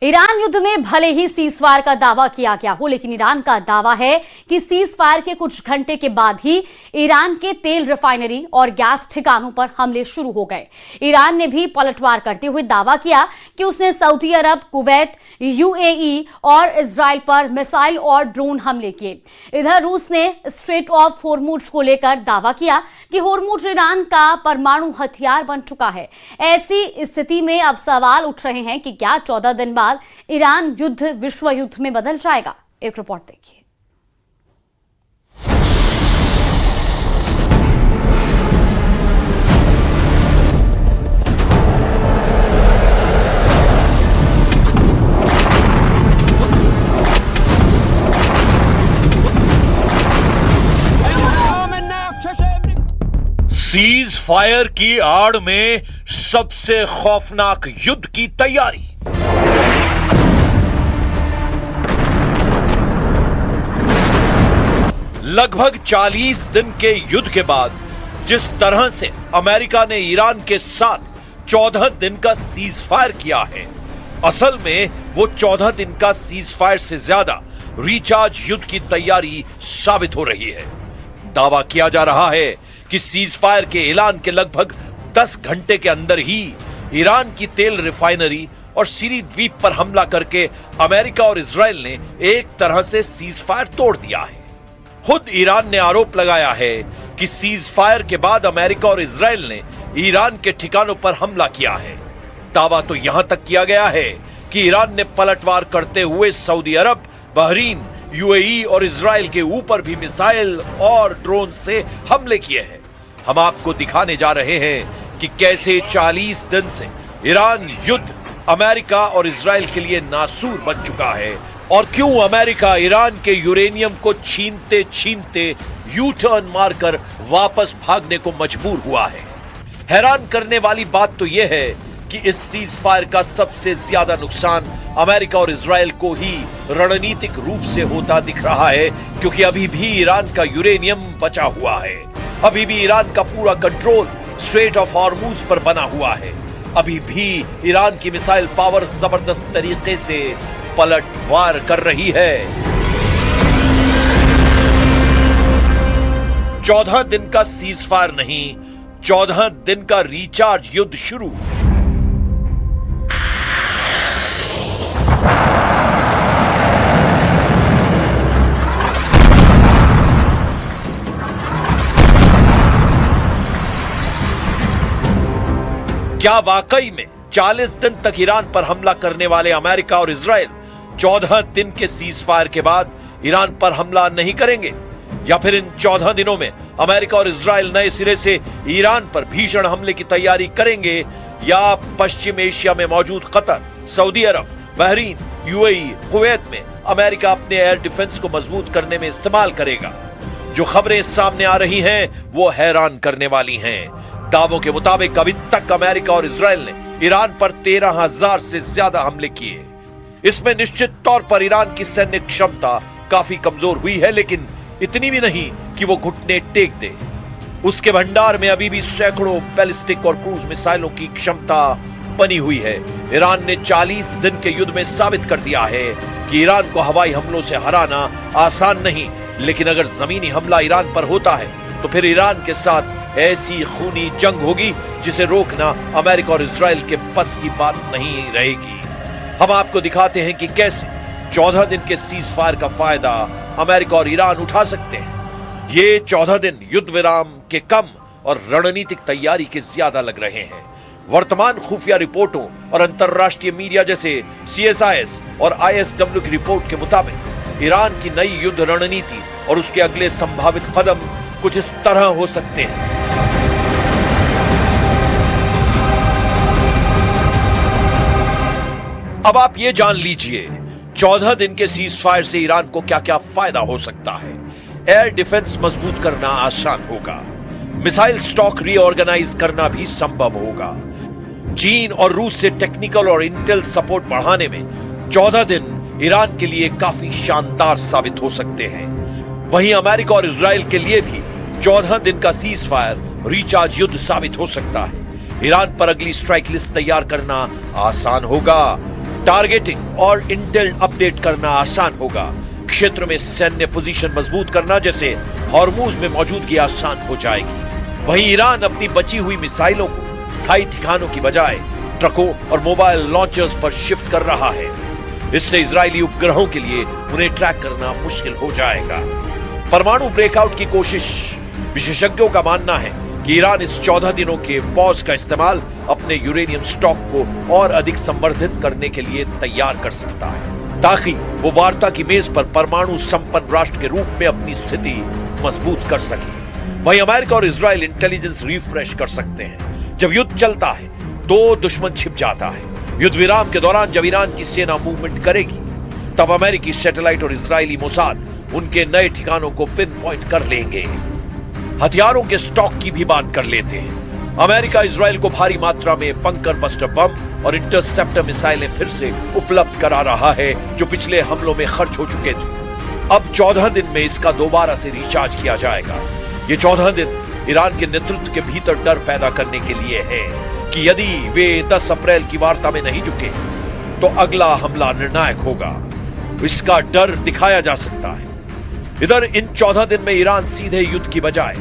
Iran युद्ध में भले ही सीजफायर का दावा किया गया हो, लेकिन ईरान का दावा है कि सीजफायर के कुछ घंटे के बाद ही ईरान के तेल रिफाइनरी और गैस ठिकानों पर हमले शुरू हो गए। ईरान ने भी पलटवार करते हुए दावा किया कि उसने सऊदी अरब, कुवैत, यूएई और इजराइल पर मिसाइल और ड्रोन हमले किए। इधर रूस ने स्ट्रेट ऑफ होर्मुज को लेकर दावा किया कि होर्मुज ईरान का परमाणु हथियार बन चुका है। ऐसी स्थिति में अब सवाल उठ रहे हैं कि क्या 14 दिन बाद ईरान युद्ध विश्व युद्ध में बदल जाएगा। एक रिपोर्ट देखिए। सीज फायर की आड़ में सबसे खौफनाक युद्ध की तैयारी। लगभग 40 दिन के युद्ध के बाद जिस तरह से अमेरिका ने ईरान के साथ 14 दिन का सीज फायर किया है, असल में वो 14 दिन का सीज फायर से ज्यादा रिचार्ज युद्ध की तैयारी साबित हो रही है। दावा किया जा रहा है कि सीज फायर के ऐलान के लगभग 10 घंटे के अंदर ही ईरान की तेल रिफाइनरी और सीरी द्वीप पर हमला करके अमेरिका और इजराइल ने एक तरह से सीज फायर तोड़ दिया है। खुद ईरान ने आरोप लगाया है कि सीज फायर के बाद अमेरिका और इजराइल ने ईरान के ठिकानों पर हमला किया है। दावा तो यहां तक किया गया है कि ईरान ने पलटवार करते हुए सऊदी अरब, बहरीन, यूएई और इजराइल के ऊपर भी मिसाइल और ड्रोन से हमले किए हैं। हम आपको दिखाने जा रहे हैं कि कैसे 40 दिन से ईरान युद्ध अमेरिका और इजराइल के लिए नासूर बन चुका है और क्यों अमेरिका ईरान के यूरेनियम को छीनते छीनते यू टर्न मारकर वापस भागने को मजबूर हुआ है। हैरान करने वाली बात तो यह है कि इस सीज फायर का सबसे ज्यादा नुकसान अमेरिका और इजराइल को ही रणनीतिक रूप से होता दिख रहा है, क्योंकि अभी भी ईरान का यूरेनियम बचा हुआ है। अभी भी ईरान का पूरा कंट्रोल स्ट्रेट ऑफ हॉर्मुज पर बना हुआ है। अभी भी ईरान की मिसाइल पावर जबरदस्त तरीके से पलटवार कर रही है। 14 दिन का सीज फायर नहीं, 14 दिन का रिचार्ज युद्ध शुरू। क्या वाकई में 40 दिन तक ईरान पर हमला करने वाले अमेरिका और इजराइल 14 दिन के सीज फायर के बाद ईरान पर हमला नहीं करेंगे, या फिर इन 14 दिनों में अमेरिका और इजराइल नए सिरे से ईरान पर भीषण हमले की तैयारी करेंगे, या पश्चिम एशिया में मौजूद कतर, सऊदी अरब, बहरीन, यूएई, कुवैत में अमेरिका अपने एयर डिफेंस को मजबूत करने में इस्तेमाल करेगा। जो खबरें सामने आ रही हैं वो हैरान करने वाली हैं। दावों के मुताबिक अभी तक अमेरिका और इजराइल ने ईरान पर 13,000 से ज्यादा हमले किए। इसमें निश्चित तौर पर ईरान की सैन्य क्षमता काफी कमजोर हुई है, लेकिन इतनी भी नहीं कि वो घुटने टेक दे। उसके भंडार में अभी भी सैकड़ों बैलिस्टिक और क्रूज मिसाइलों की क्षमता बनी हुई है। ईरान ने 40 दिन के युद्ध में साबित कर दिया है कि ईरान को हवाई हमलों से हराना आसान नहीं, लेकिन अगर जमीनी हमला ईरान पर होता है तो फिर ईरान के साथ ऐसी खूनी जंग होगी जिसे रोकना अमेरिका और इजराइल के बस की बात नहीं रहेगी। हम आपको दिखाते हैं कि कैसे 14 दिन के सीज फायर का फायदा अमेरिका और ईरान उठा सकते हैं। ये 14 दिन युद्ध विराम के कम और रणनीतिक तैयारी के ज्यादा लग रहे हैं। वर्तमान खुफिया रिपोर्टों और अंतरराष्ट्रीय मीडिया जैसे CSIS और ISW की रिपोर्ट के मुताबिक ईरान की नई युद्ध रणनीति और उसके अगले संभावित कदम कुछ इस तरह हो सकते हैं। अब आप ये जान लीजिए 14 दिन के सीज फायर से ईरान को क्या क्या फायदा हो सकता है। एयर डिफेंस मजबूत करना आसान होगा, मिसाइल स्टॉक रीऑर्गेनाइज करना भी संभव होगा। चीन और रूस से टेक्निकल और इंटेल सपोर्ट बढ़ाने में 14 दिन ईरान के लिए काफी शानदार साबित हो सकते हैं। वहीं अमेरिका और इजराइल के लिए भी 14 दिन का सीज फायर रिचार्ज युद्ध साबित हो सकता है। ईरान पर अगली स्ट्राइक लिस्ट तैयार करना आसान होगा। टारगेटिंग और इंटेल अपडेट करना आसान होगा। क्षेत्र में सैन्य पोजीशन मजबूत करना जैसे हॉर्मूज में मौजूदगी आसान हो जाएगी। वहीं ईरान अपनी बची हुई मिसाइलों को स्थायी ठिकानों की बजाय ट्रकों और मोबाइल लॉन्चर्स पर शिफ्ट कर रहा है। इससे इजरायली उपग्रहों के लिए उन्हें ट्रैक करना मुश्किल हो जाएगा। परमाणु ब्रेकआउट की कोशिश, विशेषज्ञों का मानना है कि ईरान इस 14 दिनों के पॉज का इस्तेमाल अपने यूरेनियम स्टॉक को और अधिक संवर्धित करने के लिए तैयार कर सकता है, ताकि वो वार्ता की मेज पर परमाणु संपन्न राष्ट्र के रूप में अपनी स्थिति मजबूत कर सके। वहीं अमेरिका और इजराइल इंटेलिजेंस रिफ्रेश कर सकते हैं। जब युद्ध चलता है तो दुश्मन छिप जाता है। युद्ध विराम के दौरान जब ईरान की सेना मूवमेंट करेगी, तब अमेरिकी सैटेलाइट और इजरायली मोसाद उनके नए ठिकानों को पिन पॉइंट कर लेंगे। हथियारों के स्टॉक की भी बात कर लेते हैं। अमेरिका इजराइल को भारी मात्रा में बंकर बस्टर बम और इंटरसेप्टर मिसाइलें फिर से उपलब्ध करा रहा है, जो पिछले हमलों में खर्च हो चुके थे। अब 14 दिन में इसका दोबारा से रिचार्ज किया जाएगा। ये 14 दिन ईरान के नेतृत्व के भीतर डर पैदा करने के लिए है कि यदि वे 10 अप्रैल की वार्ता में नहीं जुटे तो अगला हमला निर्णायक होगा। इसका डर दिखाया जा सकता है। इधर इन 14 दिन में ईरान सीधे युद्ध की बजाय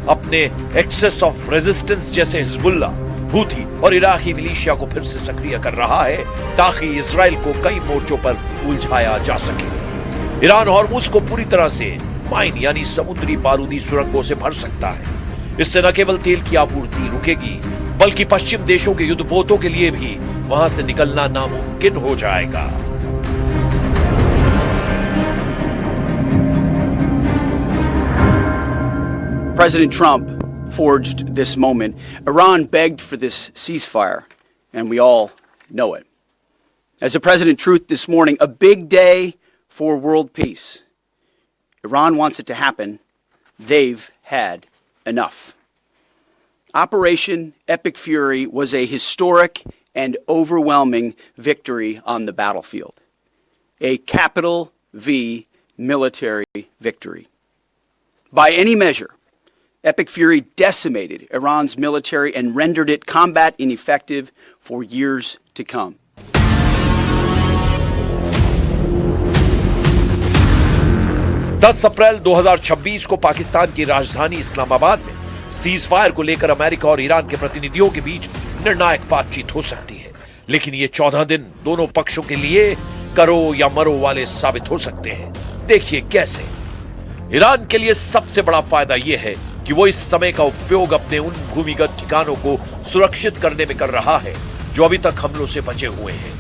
अपने एक्सेस ऑफ रेजिस्टेंस जैसे हिजबुल्लाह, हूथी और इराकी मिलिशिया को फिर से सक्रिय कर रहा है, ताकि इजराइल को कई मोर्चों पर उलझाया जा सके। ईरान हॉर्मुज को पूरी तरह से माइन यानी समुद्री बारूदी सुरंगों से भर सकता है। इससे न केवल तेल की आपूर्ति रुकेगी, बल्कि पश्चिम देशों के युद्धपोतों के लिए भी वहां से निकलना नामुमकिन हो जाएगा। President Trump forged this moment. Iran begged for this ceasefire, and we all know it. As the President truth this morning, a big day for world peace. Iran wants it to happen. They've had enough. Operation Epic Fury was a historic and overwhelming victory on the battlefield. A capital V military victory. By any measure, Epic Fury decimated Iran's military and rendered it combat ineffective for years to come. अप्रैल 2026 को पाकिस्तान की राजधानी इस्लामाबाद में cease fire को लेकर America और Iran के प्रतिनिधियों के बीच निर्णायक बातचीत हो सकती है। लेकिन ये 14 दिन दोनों पक्षों के लिए करो या मरो वाले साबित हो सकते हैं। देखिए कैसे। ईरान के लिए सबसे बड़ा फायदा यह है कि वो इस समय का उपयोग अपने उन भूमिगत ठिकानों को सुरक्षित करने में कर रहा है जो अभी तक हमलों से बचे हुए हैं।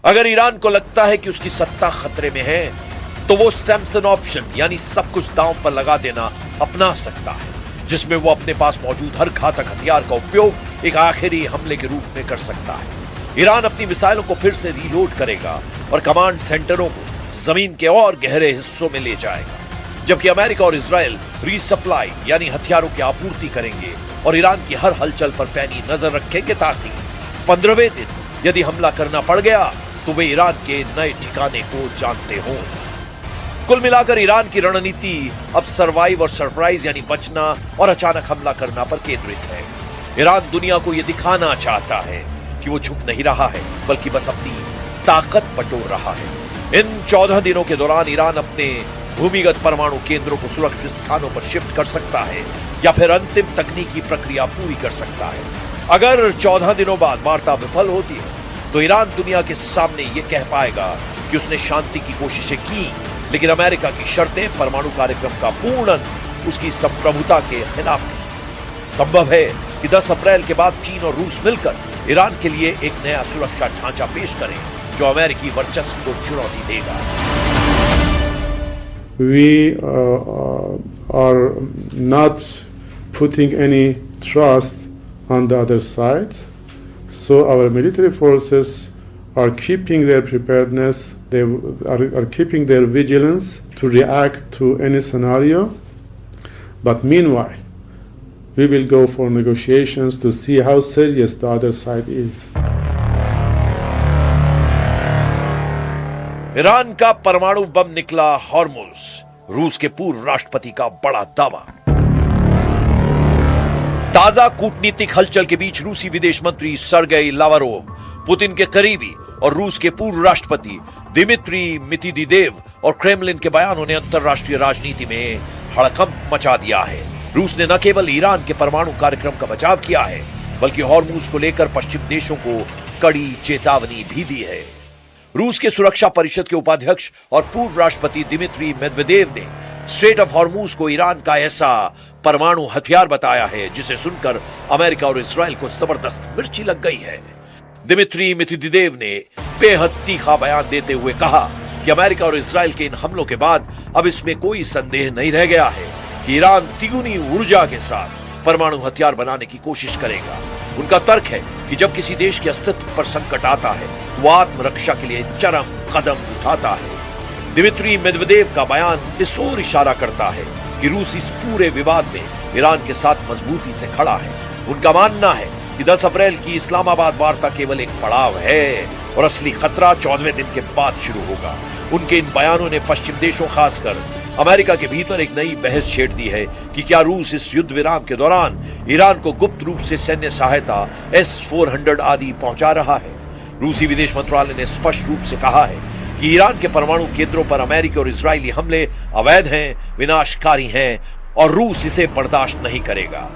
अगर ईरान को लगता है कि उसकी सत्ता खतरे में है, तो वो सैमसन ऑप्शन यानी सब कुछ दांव पर लगा देना अपना सकता है, जिसमें वो अपने पास मौजूद हर घातक हथियार का उपयोग एक आखिरी हमले के रूप में कर सकता है। ईरान अपनी मिसाइलों को फिर से रीलोड करेगा और कमांड सेंटरों को जमीन के और गहरे हिस्सों में ले जाएगा, जबकि अमेरिका और इजराइल रीसप्लाई यानी हथियारों की आपूर्ति करेंगे और ईरान की हर हलचल पर पैनी नजर रखेंगे, ताकि 15वें दिन यदि हमला करना पड़ गया तो वे ईरान के नए ठिकाने को जानते हों। कुल मिलाकर ईरान की रणनीति अब सर्वाइव और सरप्राइज यानी बचना और अचानक हमला करना पर केंद्रित है। ईरान दुनिया को यह दिखाना चाहता है कि वो झुक नहीं रहा है, बल्कि बस अपनी ताकत बटोर रहा है। इन 14 दिनों के दौरान ईरान अपने भूमिगत परमाणु केंद्रों को सुरक्षित स्थानों पर शिफ्ट कर सकता है या फिर अंतिम तकनीकी प्रक्रिया पूरी कर सकता है। अगर 14 दिनों बाद वार्ता विफल होती है तो ईरान दुनिया के सामने ये कह पाएगा कि उसने शांति की कोशिशें की, लेकिन अमेरिका की शर्तें परमाणु कार्यक्रम का पूर्ण उसकी संप्रभुता के खिलाफ थी। संभव है कि 10 अप्रैल के बाद चीन और रूस मिलकर ईरान के लिए एक नया सुरक्षा ढांचा पेश करें जो अमेरिकी वर्चस्व को चुनौती देगा। We are not putting any trust on the other side, so our military forces are keeping their preparedness, they are keeping their vigilance to react to any scenario. But meanwhile, we will go for negotiations to see how serious the other side is. Iran का परमाणु बम निकला Hormuz, रूस के पूर्व राष्ट्रपति का बड़ा दावा। ताजा कूटनीतिक हलचल के बीच रूसी विदेश मंत्री सर्गेई लावरोव पुतिन के करीबी और रूस के पूर्व राष्ट्रपति दिमित्री मेदवेदेव और क्रेमलिन के बयानों ने अंतर्राष्ट्रीय राजनीति में हड़कंप मचा दिया है। रूस ने न केवल ईरान के परमाणु कार्यक्रम का बचाव किया है, बल्कि हॉर्मुज को लेकर पश्चिम देशों को कड़ी चेतावनी भी दी है। रूस के सुरक्षा परिषद के उपाध्यक्ष और पूर्व राष्ट्रपति दिमित्री मेदवेदेव ने स्ट्रेट ऑफ हॉर्मुज को ईरान का ऐसा परमाणु हथियार बताया है जिसे सुनकर अमेरिका और इस्राएल को जबरदस्त मिर्ची लग गई है। दिमित्री मेदवेदेव ने बेहद तीखा बयान देते हुए कहा कि अमेरिका और इस्राएल के इन हमलों के बाद अब इसमें कोई संदेह नहीं रह गया है कि ईरान तिगुनी ऊर्जा के साथ परमाणु हथियार बनाने की कोशिश करेगा। उनका तर्क है कि जब किसी देश के अस्तित्व पर संकट आता है वो आत्मरक्षा के लिए चरम कदम उठाता है। दिमित्री मेदवेदेव का बयान इस ओर इशारा करता है कि रूस इस पूरे विवाद में ईरान के साथ मजबूती से खड़ा है। उनका मानना है कि 10 अप्रैल की इस्लामाबाद वार्ता केवल एक पड़ाव है और असली खतरा 14वें दिन के बाद शुरू होगा। उनके इन बयानों ने पश्चिम देशों, खासकर अमेरिका के भीतर एक नई बहस छेड़ दी है कि क्या रूस इस युद्ध विराम के दौरान ईरान को गुप्त रूप से सैन्य सहायता S-400 आदि पहुंचा रहा है। रूसी विदेश मंत्रालय ने स्पष्ट रूप से कहा है कि ईरान के परमाणु केंद्रों पर अमेरिकी और इजरायली हमले अवैध हैं, विनाशकारी हैं और रूस इसे बर्दाश्त नहीं करेगा।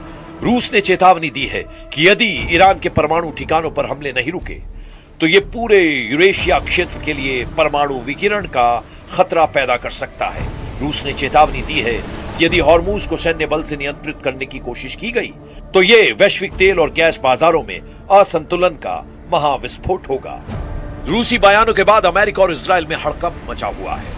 रूस ने चेतावनी दी है कि यदि ईरान के परमाणु ठिकानों पर हमले नहीं रुके तो ये पूरे यूरेशिया क्षेत्र के लिए परमाणु विकिरण का खतरा पैदा कर सकता है। रूस ने चेतावनी दी है कि यदि हॉर्मुज को सैन्य बल से नियंत्रित करने की कोशिश की गई तो ये वैश्विक तेल और गैस बाजारों में असंतुलन का महाविस्फोट होगा। रूसी बयानों के बाद अमेरिका और इजरायल में हड़कंप मचा हुआ है।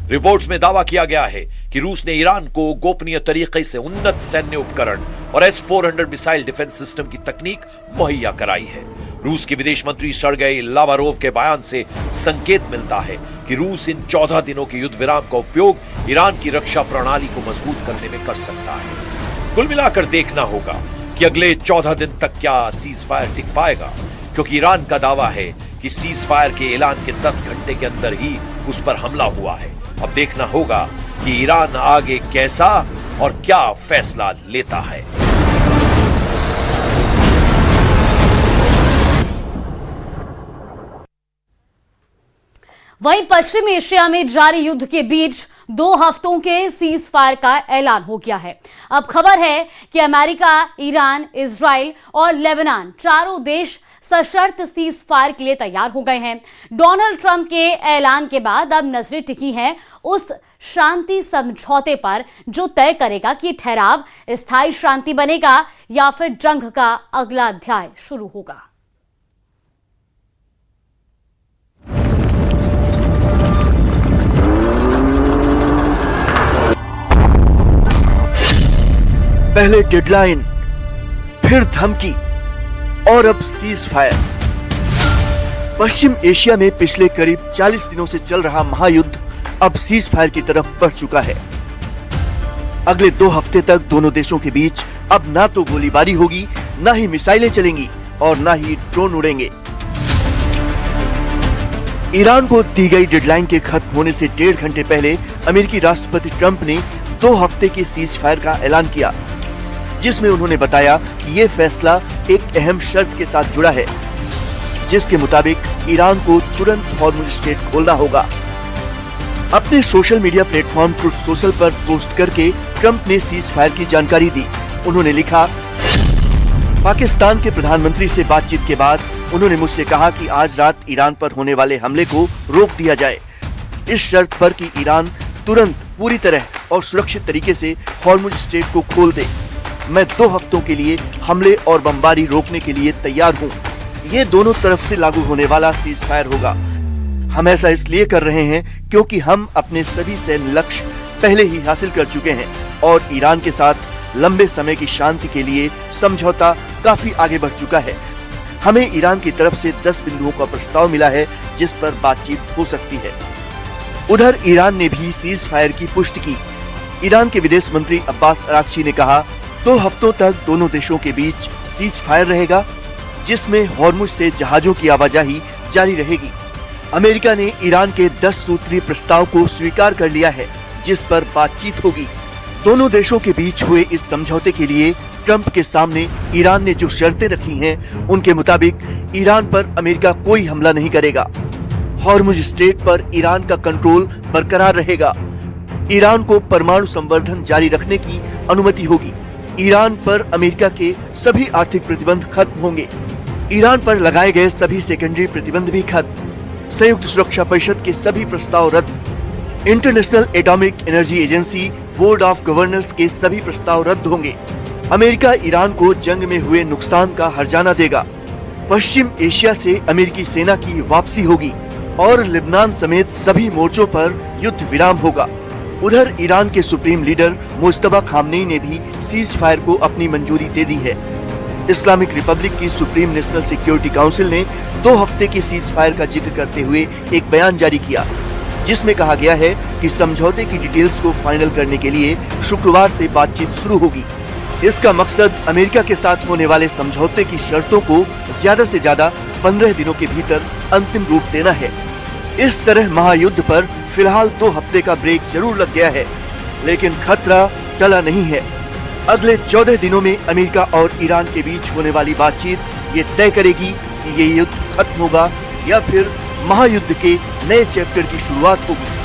रिपोर्ट्स में दावा किया गया है कि रूस ने ईरान को गोपनीय तरीके से उन्नत सैन्य उपकरण और S-400 मिसाइल डिफेंस सिस्टम की तकनीक मुहैया कराई है। रूस के विदेश मंत्री सर्गेई लावारोव के बयान से संकेत मिलता है कि रूस इन 14 दिनों के युद्ध विराम का उपयोग ईरान की रक्षा प्रणाली को मजबूत करने में कर सकता है। कुल मिलाकर देखना होगा कि अगले 14 दिन तक क्या सीज फायर टिक पाएगा, क्योंकि ईरान का दावा है कि सीज फायर के ऐलान के 10 घंटे के अंदर ही उस पर हमला हुआ है। अब देखना होगा कि ईरान आगे कैसा और क्या फैसला लेता है। वहीं पश्चिम एशिया में जारी युद्ध के बीच 2 हफ्तों के सीज फायर का ऐलान हो गया है। अब खबर है कि अमेरिका, ईरान, इजराइल और लेबनान चारों देश सशर्त सीज फायर के लिए तैयार हो गए हैं। डोनाल्ड ट्रंप के ऐलान के बाद अब नजरें टिकी हैं उस शांति समझौते पर जो तय करेगा कि ठहराव स्थायी शांति बनेगा या फिर जंग का अगला अध्याय शुरू होगा। पहले डेडलाइन, फिर धमकी और अब सीज फायर। पश्चिम एशिया में पिछले करीब 40 दिनों से चल रहा महायुद्ध अब सीज फायर की तरफ बढ़ चुका है। अगले 2 हफ्ते तक दोनों देशों के बीच अब ना तो गोलीबारी होगी, ना ही मिसाइलें चलेंगी और ना ही ड्रोन उड़ेंगे। ईरान को दी गई डेडलाइन के खत्म होने से 1.5 घंटे पहले अमेरिकी राष्ट्रपति ट्रंप ने 2 हफ्ते के सीज फायर का ऐलान किया, जिसमें उन्होंने बताया कि ये फैसला एक अहम शर्त के साथ जुड़ा है, जिसके मुताबिक ईरान को तुरंत हॉर्मुज स्ट्रेट खोलना होगा। अपने social media platform truth social पर पोस्ट करके ट्रंप ने सीज फायर की जानकारी दी। उन्होंने लिखा, पाकिस्तान के प्रधानमंत्री से बातचीत के बाद उन्होंने मुझसे कहा कि आज रात ईरान पर होने वाले हमले को रोक दिया जाए, इस शर्त पर कि ईरान तुरंत पूरी तरह और सुरक्षित तरीके से हॉर्मुज स्ट्रेट को खोल दे। मैं 2 हफ्तों के लिए हमले और बमबारी रोकने के लिए तैयार हूँ। ये दोनों तरफ से लागू होने वाला सीज फायर होगा। हम ऐसा इसलिए कर रहे हैं क्योंकि हम अपने सभी सैन्य लक्ष्य पहले ही हासिल कर चुके हैं और ईरान के साथ लंबे समय की शांति के लिए समझौता काफी आगे बढ़ चुका है। हमें ईरान की तरफ से 10 बिंदुओं का प्रस्ताव मिला है जिस पर बातचीत हो सकती है। उधर ईरान ने भी सीज फायर की पुष्टि की। ईरान के विदेश मंत्री अब्बास अराक्ची ने कहा, 2 हफ्तों तक दोनों देशों के बीच सीज फायर रहेगा, जिसमें हॉर्मुज से जहाजों की आवाजाही जारी रहेगी। अमेरिका ने ईरान के 10 सूत्रीय प्रस्ताव को स्वीकार कर लिया है, जिस पर बातचीत होगी। दोनों देशों के बीच हुए इस समझौते के लिए ट्रंप के सामने ईरान ने जो शर्तें रखी हैं, उनके मुताबिक ईरान पर अमेरिका कोई हमला नहीं करेगा। हॉर्मुज स्ट्रेट पर ईरान का कंट्रोल बरकरार रहेगा। ईरान को परमाणु संवर्धन जारी रखने की अनुमति होगी। ईरान पर अमेरिका के सभी आर्थिक प्रतिबंध खत्म होंगे। ईरान पर लगाए गए सभी सेकेंडरी प्रतिबंध भी खत्म। संयुक्त सुरक्षा परिषद के सभी प्रस्ताव रद्द। International atomic energy agency board of governors के सभी प्रस्ताव रद्द होंगे। अमेरिका ईरान को जंग में हुए नुकसान का हर्जाना देगा। पश्चिम एशिया से अमेरिकी सेना की वापसी होगी और लेबनान समेत सभी मोर्चों पर युद्ध विराम होगा। उधर ईरान के सुप्रीम लीडर मुज्तबा खामनेई ने भी सीज फायर को अपनी मंजूरी दे दी है। इस्लामिक रिपब्लिक की सुप्रीम नेशनल सिक्योरिटी काउंसिल ने 2 हफ्ते के सीज फायर का जिक्र करते हुए एक बयान जारी किया, जिसमें कहा गया है कि समझौते की डिटेल्स को फाइनल करने के लिए शुक्रवार से बातचीत शुरू होगी। इसका मकसद अमेरिका के साथ होने वाले समझौते की शर्तों को ज्यादा से ज्यादा 15 दिनों के भीतर अंतिम रूप देना है। इस तरह महायुद्ध पर फिलहाल 2 हफ्ते का ब्रेक जरूर लग गया है, लेकिन खतरा टला नहीं है। अगले 14 दिनों में अमेरिका और ईरान के बीच होने वाली बातचीत ये तय करेगी कि ये युद्ध खत्म होगा या फिर महायुद्ध के नए चैप्टर की शुरुआत होगी।